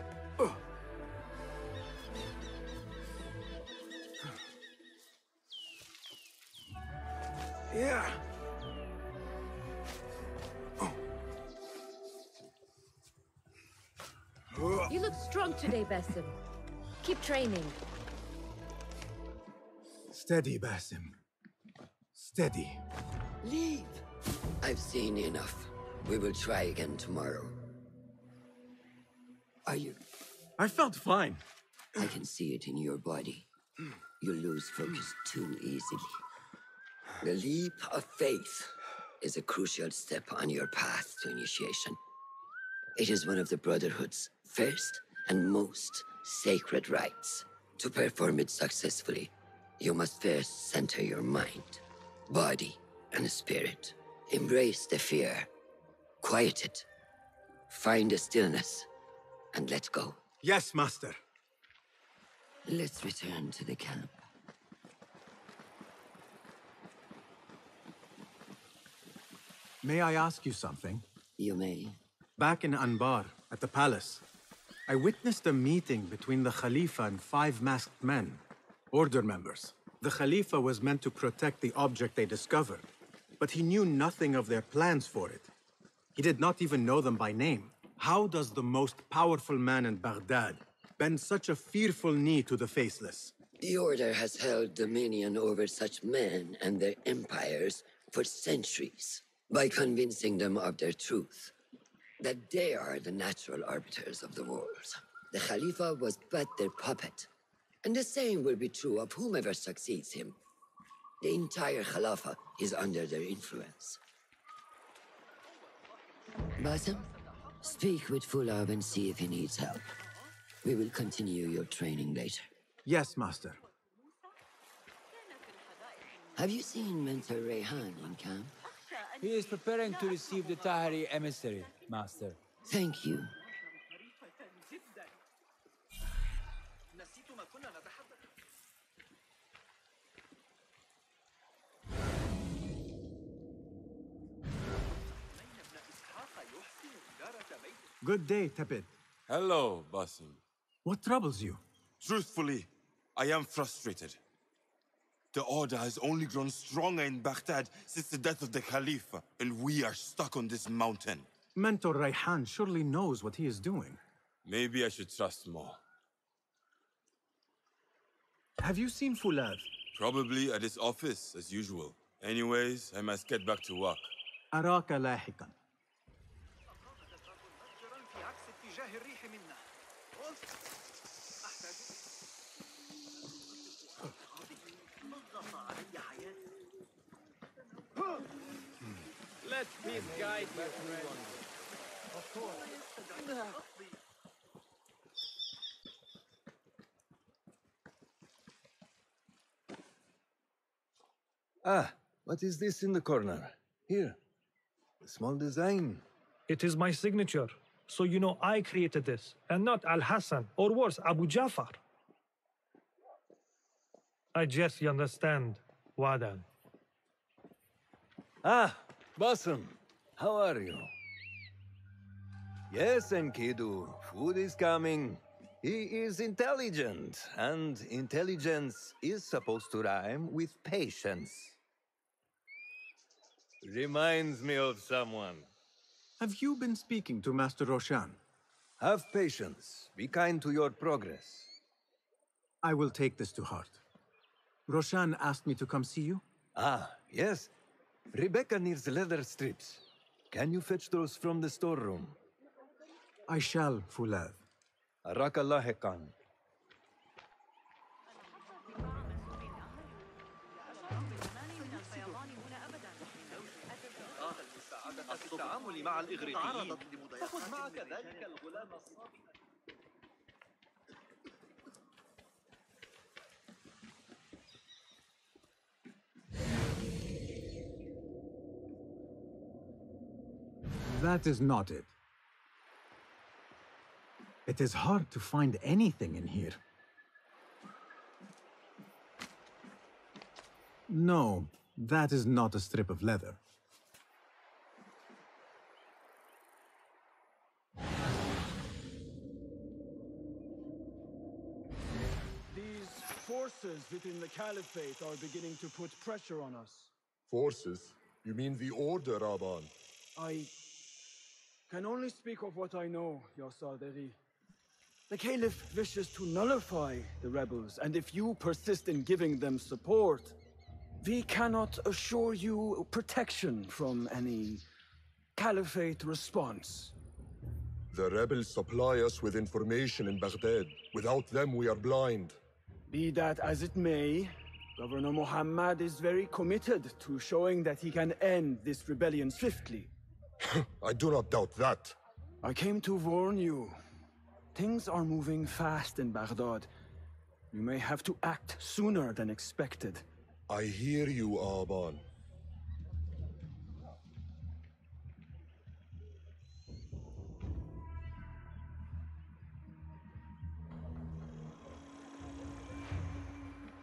S3: Yeah.
S18: You look strong today, Basim. Keep training.
S3: Steady, Basim. Steady.
S12: Leave. I've seen enough. We will try again tomorrow. Are you?
S3: I felt fine.
S12: I can see it in your body. You lose focus too easily. The leap of faith is a crucial step on your path to initiation. It is one of the Brotherhood's first and most sacred rites. To perform it successfully, you must first center your mind, body, and spirit. Embrace the fear. Quiet it. Find a stillness, and let go.
S3: Yes, Master.
S12: Let's return to the camp.
S3: May I ask you something?
S12: You may.
S3: Back in Anbar, at the palace, I witnessed a meeting between the Khalifa and 5 masked men, Order members. The Khalifa was meant to protect the object they discovered, but he knew nothing of their plans for it. He did not even know them by name. How does the most powerful man in Baghdad bend such a fearful knee to the faceless?
S12: The Order has held dominion over such men and their empires for centuries by convincing them of their truth, that they are the natural arbiters of the world. The Khalifa was but their puppet, and the same will be true of whomever succeeds him. The entire Khalifa is under their influence. Basim, speak with Fulab and see if he needs help. We will continue your training later.
S3: Yes, Master.
S12: Have you seen Mentor Rayhan in camp?
S5: He is preparing to receive the Tahiri emissary, Master.
S12: Thank you.
S3: Good day, Tepid.
S19: Hello, Basim.
S3: What troubles you?
S19: Truthfully, I am frustrated. The Order has only grown stronger in Baghdad since the death of the Khalifa, and we are stuck on this mountain.
S3: Mentor Rayhan surely knows what he is doing.
S19: Maybe I should trust more.
S3: Have you seen Fulad?
S19: Probably at his office, as usual. Anyways, I must get back to work.
S3: أراك لاحقا.
S10: Let peace guide you, friend. Of course.
S15: Ah, what is this in the corner? Here. A small design.
S20: It is my signature. So you know I created this, and not Al-Hassan, or worse, Abu Jafar. I guess you understand, Wadan.
S15: Ah, Basim, how are you? Yes, Enkidu, food is coming. He is intelligent, and intelligence is supposed to rhyme with patience. Reminds me of someone.
S3: Have you been speaking to Master Roshan?
S15: Have patience. Be kind to your progress.
S3: I will take this to heart. Roshan asked me to come see you?
S15: Ah, yes. Rebecca needs leather strips. Can you fetch those from the storeroom?
S3: I shall, Fulad.
S15: Arakallah Khan.
S4: التعامل مع الإغريقيين فخذ معك ذلك الغلام الصابئ.
S3: That is not it. It is hard to find anything in here. No, that is not a strip of leather.
S21: These forces within the Caliphate are beginning to put pressure on us.
S22: Forces? You mean the Order, Aban?
S21: I can only speak of what I know, Ya Saderi. The Caliph wishes to nullify the rebels, and if you persist in giving them support, we cannot assure you protection from any Caliphate response.
S22: The rebels supply us with information in Baghdad. Without them, we are blind.
S21: Be that as it may, Governor Muhammad is very committed to showing that he can end this rebellion swiftly.
S22: I do not doubt that.
S21: I came to warn you. Things are moving fast in Baghdad. You may have to act sooner than expected.
S22: I hear you, Aban.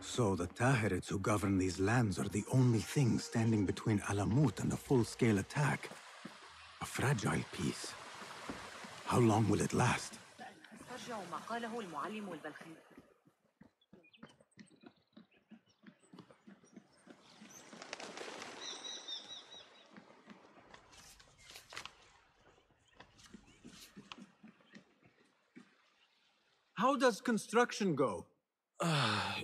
S3: So the Tahirids who govern these lands are the only thing standing between Alamut and a full-scale attack. A fragile peace. How long will it last? How does construction go?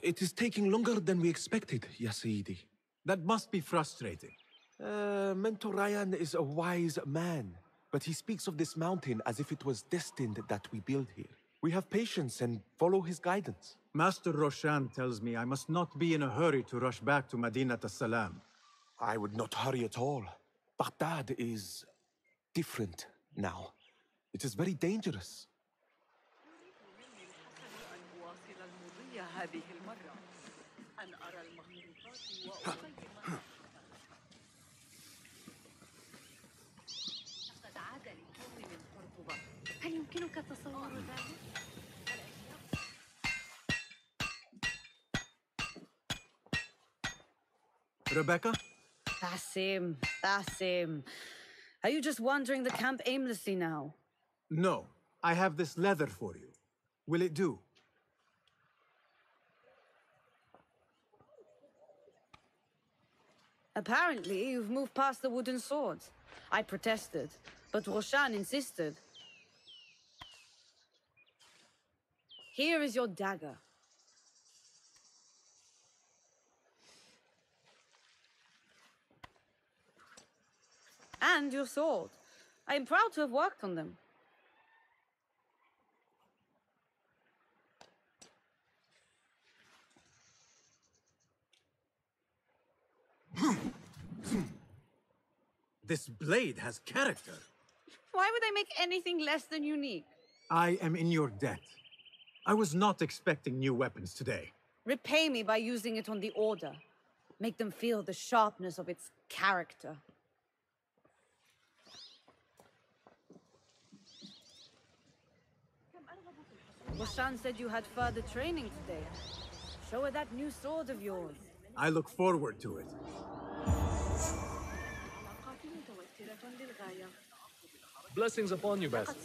S7: It is taking longer than we expected, Ya Sayyidi.
S3: That must be frustrating.
S7: Mentor Ryan is a wise man, but he speaks of this mountain as if it was destined that we build here. We have patience and follow his guidance.
S3: Master Roshan tells me I must not be in a hurry to rush back to Madinat as-Salam.
S7: I would not hurry at all. Baghdad is different now. It is very dangerous.
S11: هل يمكنك تصور ذلك؟
S3: Rebecca?
S18: Basim, Basim. Are you just wandering the camp aimlessly now?
S3: No. I have this leather for you. Will it do?
S18: Apparently, you've moved past the wooden swords. I protested, but Roshan insisted. Here is your dagger. And your sword. I am proud to have worked on them.
S3: This blade has character.
S18: Why would I make anything less than unique?
S3: I am in your debt. I was not expecting new weapons today.
S18: Repay me by using it on the Order. Make them feel the sharpness of its character. Boshan said you had further training today. Show her that new sword of yours.
S3: I look forward to it.
S20: Blessings upon you, Basim.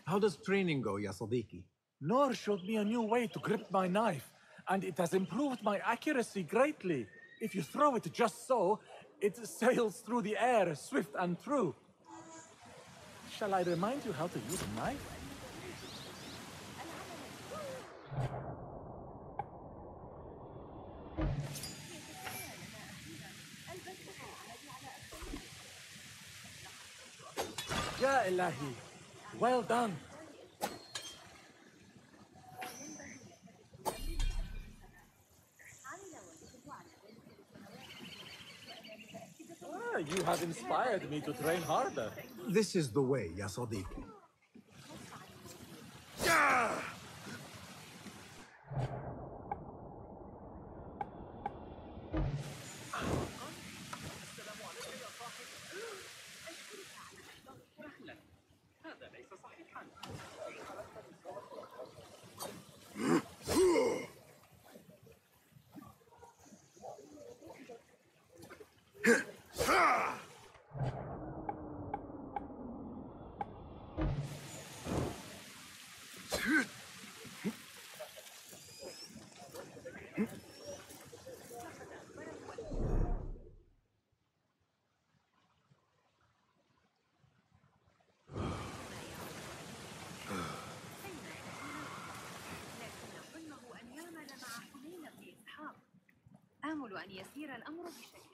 S3: How does training go, ya Sadiqi?
S10: Noor showed me a new way to grip my knife, and it has improved my accuracy greatly. If you throw it just so, it sails through the air, swift and true. Shall I remind you how to use a knife? Ya Ilahi, well done. You have inspired me to train harder.
S3: This is the way, ya Sadiqi.
S11: آمل أن يسير الأمر بشكل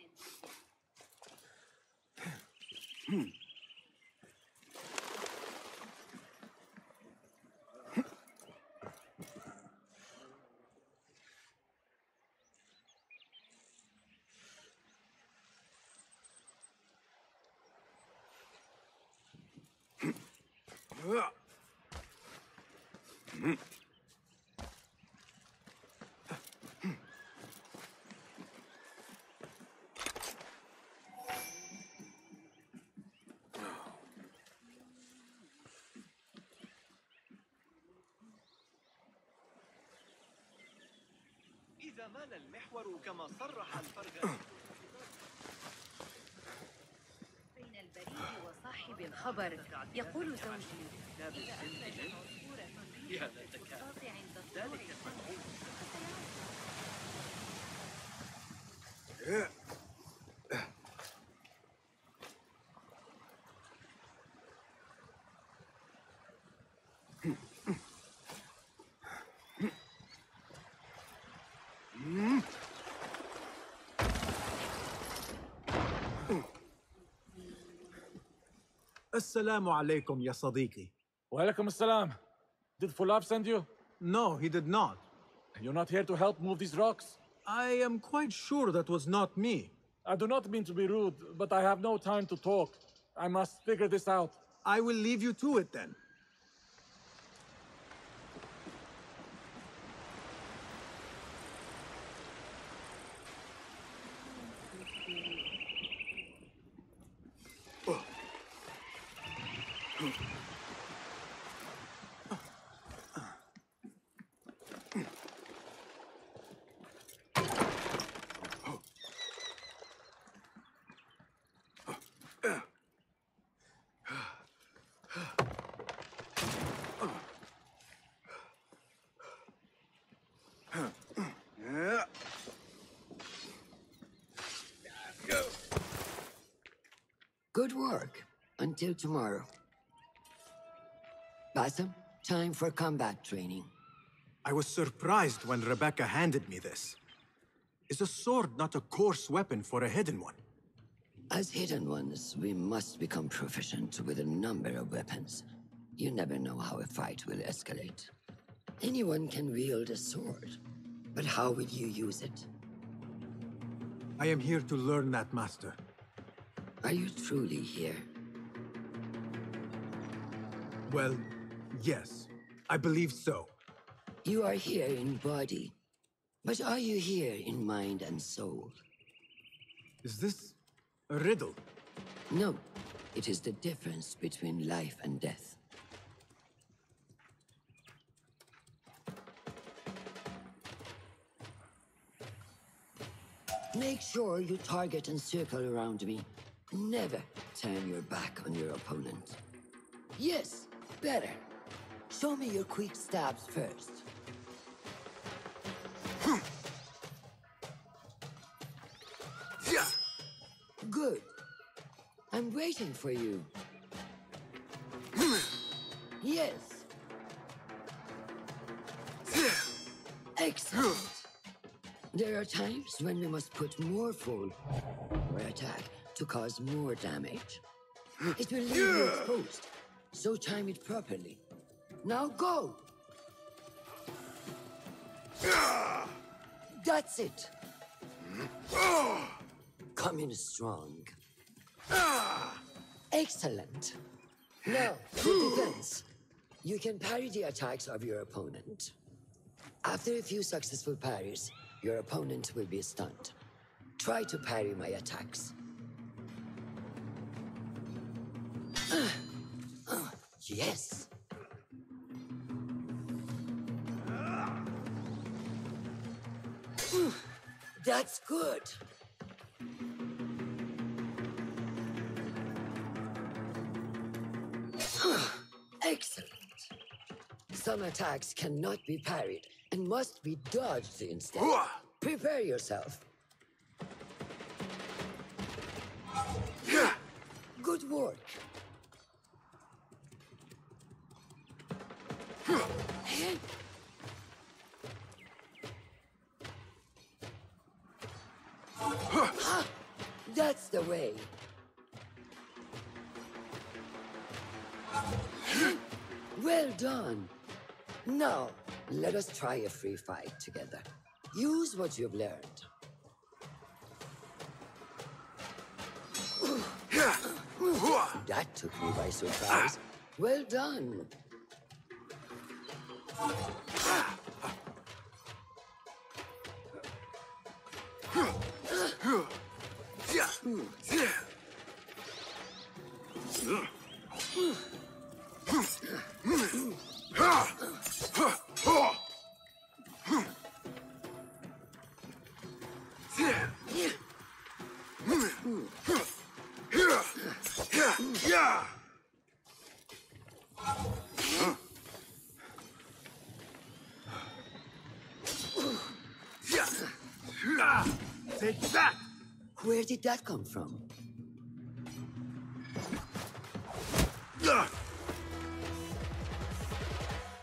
S4: إذا مال المحور كما صرح الفرغاني
S11: بين البريد وصاحب الخبر يقول زوجي
S4: يا الذكاء ذلك المنعوم
S3: Assalamu alaikum, ya Sadiqi.
S10: Walaikum assalam. Did Fulab send you?
S3: No, he did not.
S10: You're not here to help move these rocks?
S3: I am quite sure that was not me.
S10: I do not mean to be rude, but I have no time to talk. I must figure this out.
S3: I will leave you to it then.
S12: Good work. Until tomorrow. Basim, time for combat training.
S3: I was surprised when Rebecca handed me this. Is a sword not a coarse weapon for a hidden one?
S12: As hidden ones, we must become proficient with a number of weapons. You never know how a fight will escalate. Anyone can wield a sword, but how will you use it?
S3: I am here to learn that, Master.
S12: Are you truly here?
S3: Well, yes. I believe so.
S12: You are here in body, but are you here in mind and soul?
S3: Is this a riddle?
S12: No. It is the difference between life and death. Make sure you target and circle around me. Never turn your back on your opponent. Yes, better. Show me your quick stabs first. Good. I'm waiting for you. Yes. Excellent. There are times when we must put more full or attack to cause more damage. It will leave you exposed, so time it properly. Now go! That's it! Come in strong. Excellent. Now, for defense. You can parry the attacks of your opponent. After a few successful parries, your opponent will be stunned. Try to parry my attacks. Yes. That's good. Excellent. Some attacks cannot be parried and must be dodged instead. Prepare yourself. Good work. That's the way. Well done. Now, let us try a free fight together. Use what you've learned. That took me by surprise. Well done.
S21: Take that!
S12: Where did that come from?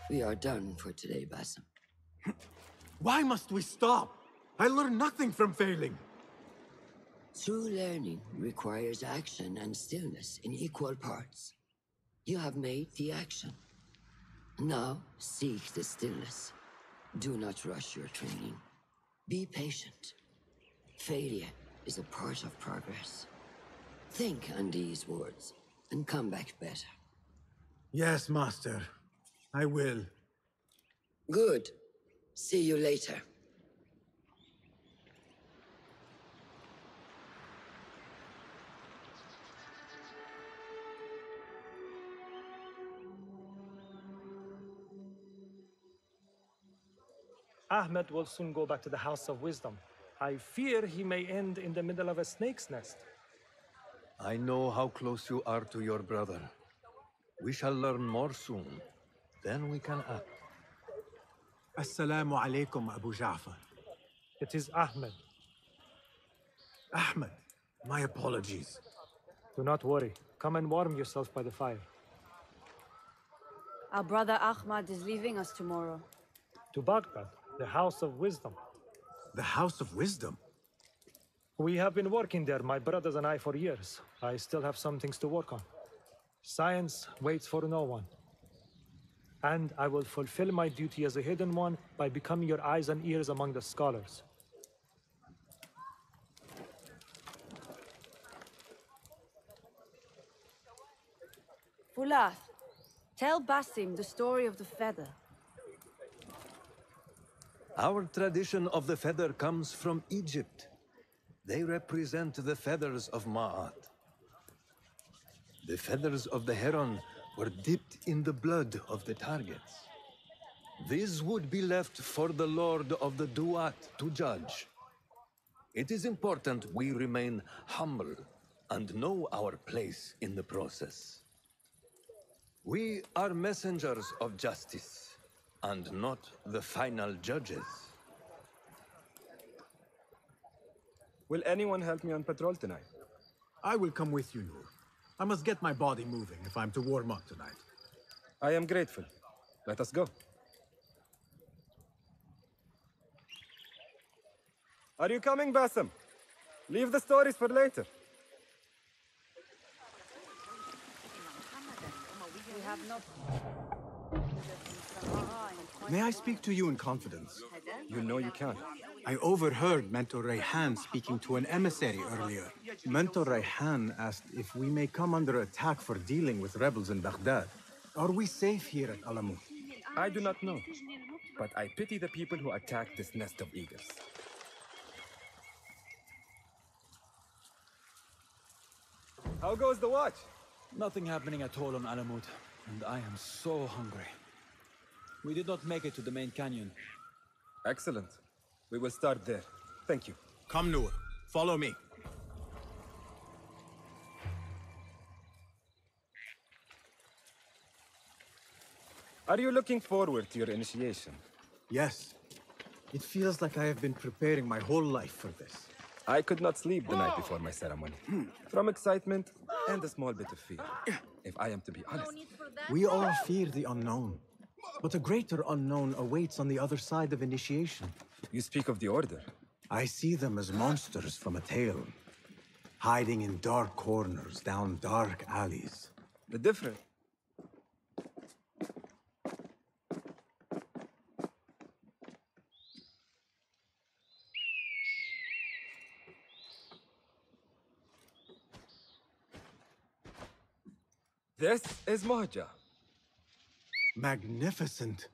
S12: We are done for today, Basim.
S3: Why must we stop? I learned nothing from failing.
S12: True learning requires action and stillness in equal parts. You have made the action. Now, seek the stillness. Do not rush your training. Be patient. Failure is a part of progress. Think on these words and come back better.
S3: Yes, Master. I will.
S12: Good. See you later.
S20: Ahmed will soon go back to the House of Wisdom. I fear he may end in the middle of a snake's nest.
S15: I know how close you are to your brother. We shall learn more soon. Then we can act.
S3: Assalamu alaikum, Abu Ja'far.
S20: It is Ahmed.
S3: Ahmed, my apologies.
S20: Do not worry. Come and warm yourself by the fire.
S18: Our brother Ahmad is leaving us tomorrow.
S20: To Baghdad, the House of Wisdom.
S3: The House of Wisdom?
S20: We have been working there, my brothers and I, for years. I still have some things to work on. Science waits for no one. And I will fulfill my duty as a hidden one by becoming your eyes and ears among the scholars.
S18: Fulath, tell Basim the story of the feather.
S15: Our tradition of the feather comes from Egypt. They represent the feathers of Ma'at. The feathers of the heron were dipped in the blood of the targets. These would be left for the Lord of the Duat to judge. It is important we remain humble and know our place in the process. We are messengers of justice, and not the final judges.
S1: Will anyone help me on patrol tonight?
S3: I will come with you, Noor. I must get my body moving if I'm to warm up tonight.
S1: I am grateful. Let us go. Are you coming, Bassem? Leave the stories for later.
S18: We have not.
S3: May I speak to you in confidence?
S1: You know you can.
S3: I overheard Mentor Rayhan speaking to an emissary earlier. Mentor Rayhan asked if we may come under attack for dealing with rebels in Baghdad. Are we safe here at Alamut?
S1: I do not know, but I pity the people who attacked this nest of eagles. How goes the watch?
S13: Nothing happening at all on Alamut, and I am so hungry. We did not make it to the main canyon.
S1: Excellent. We will start there. Thank you.
S3: Come, Noor. Follow me.
S1: Are you looking forward to your initiation?
S3: Yes. It feels like I have been preparing my whole life for this.
S1: I could not sleep the night before my ceremony. From excitement and a small bit of fear, if I am to be honest.
S3: We all fear the unknown. But a greater unknown awaits on the other side of initiation.
S1: You speak of the Order.
S3: I see them as monsters from a tale, hiding in dark corners, down dark alleys.
S1: The difference. This is Mahja.
S3: Magnificent.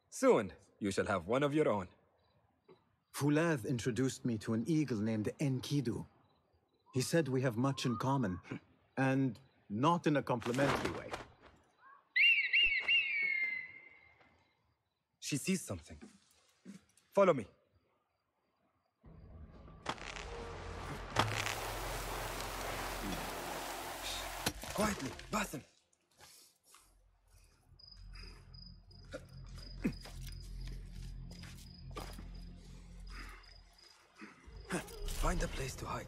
S1: Soon, you shall have one of your own.
S3: Fulad introduced me to an eagle named Enkidu. He said we have much in common, and not in a complimentary way.
S1: She sees something. Follow me. Quietly, Bassem. Find a place to hide.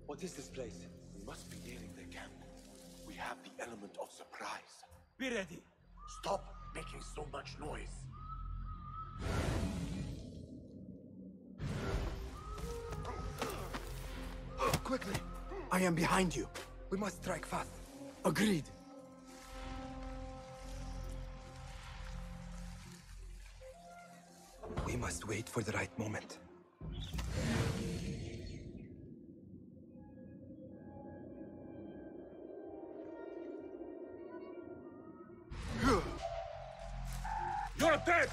S9: What is this place? We must be nearing the camp. We have the element of surprise. Be ready. Stop making so much noise.
S1: Quickly.
S3: I am behind you.
S1: We must strike fast.
S3: Agreed.
S1: We must wait for the right moment.
S17: You're dead!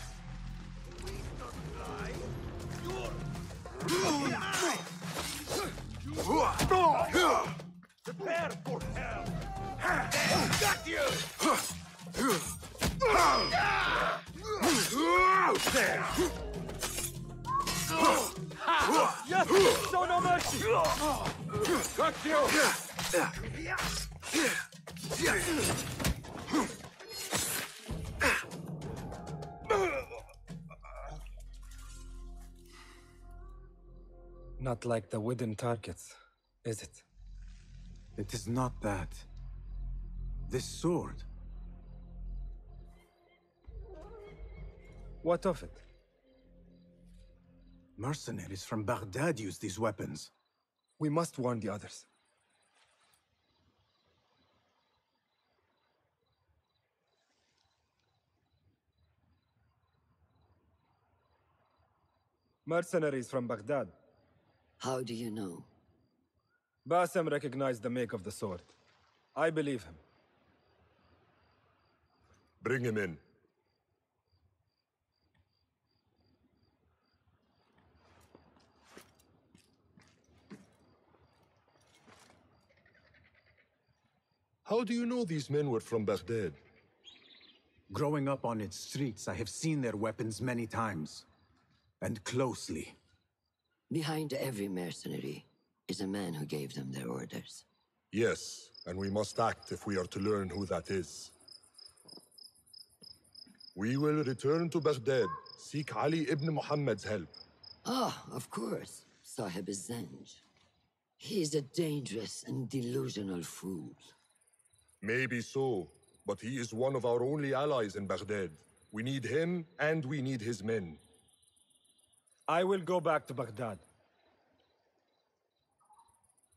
S17: Prepare for hell! Got you! There!
S1: Yes! Show no mercy!
S17: Got you!
S1: Not like the wooden targets, is it?
S3: It is not that. This sword.
S1: What of it?
S3: Mercenaries from Baghdad use these weapons.
S1: We must warn the others. Mercenaries from Baghdad.
S12: How do you know?
S1: Bassem recognized the make of the sword. I believe him.
S22: Bring him in. How do you know these men were from Baghdad?
S3: Growing up on its streets, I have seen their weapons many times. And closely.
S12: Behind every mercenary is a man who gave them their orders.
S22: Yes, and we must act if we are to learn who that is. We will return to Baghdad, seek Ali ibn Muhammad's help.
S12: Ah, of course, Sahib Zanj. He's a dangerous and delusional fool.
S22: Maybe so, but he is one of our only allies in Baghdad. We need him, and we need his men.
S10: I will go back to Baghdad.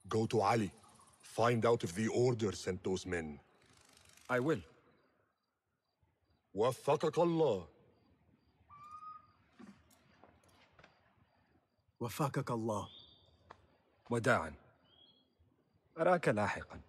S22: Go to Ali. Find out if the Order sent those men.
S1: I will.
S22: وفقك الله.
S3: وفقك الله.
S1: وداعا. أراك لاحقا.